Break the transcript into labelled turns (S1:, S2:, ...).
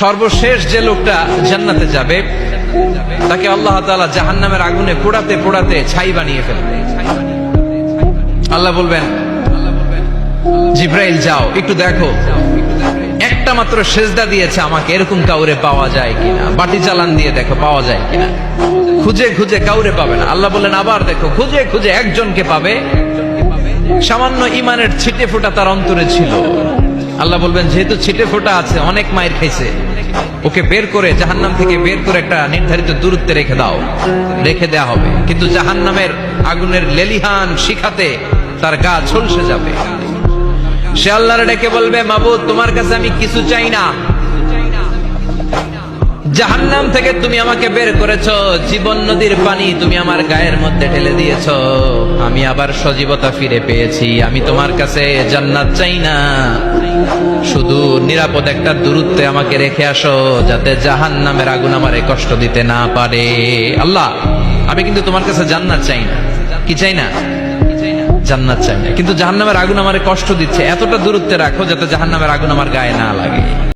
S1: সর্বশেষ যে লোকটা জান্নাতে যাবে তাকে আল্লাহ তাআলা জাহান্নামের আগুনে পোড়াতে পোড়াতে ছাই বানিয়ে ফেলবে। আল্লাহ বলবেন, জিব্রাইল যাও একটু দেখো, একটা মাত্র সেজদা দিয়েছে আমাকে, এরকম কাউরে পাওয়া যায় কিনা। বাটি চালান দিয়ে দেখো পাওয়া যায় কিনা। খুঁজে খুঁজে কাউরে পাবে না। আল্লাহ বললেন আবার দেখো, খুঁজে খুঁজে একজনকে পাবে, সামান্য ইমানের ছিটে ফোঁটা তার অন্তরে ছিল। আল্লাহ বলবেন যেহেতু ছিটে ফোঁটা আছে, অনেক মায়ের খাইছে, ওকে বের করে জাহান্নাম থেকে বের করে একটা নির্ধারিত দূরত্বে রেখে দাও। রেখে দেয়া হবে, কিন্তু জাহান্নামের আগুনের লেলিহান শিখাতে তার গা ঝলসে যাবে। সে আল্লাহর ডেকে বলবে, মাবুদ তোমার কাছে আমি কিছু চাই না, জাহান্নাম থেকে তুমি আমাকে বের করেছো, জীবন নদীর পানি তুমি আমার গায়ের মধ্যে ঢেলে দিয়েছো, আমি আবার সজীবতা ফিরে পেয়েছি। আমি তোমার কাছে জান্নাত চাই না, শুধু নিরাপদ একটা দূরত্বে আমাকে রেখে আসো, যাতে জাহান্নামের আগুন আমারে কষ্ট দিতে না পারে। আল্লাহ আমি কিন্তু তোমার কাছে জান্নাত চাই না। কি চাই না? জান্নাত চাই না, কিন্তু জাহান্নামের আগুন আমারে কষ্ট দিচ্ছে, এতটা দূরত্বে রাখো যাতে জাহান্নামের আগুন আমার গায়ে না লাগে।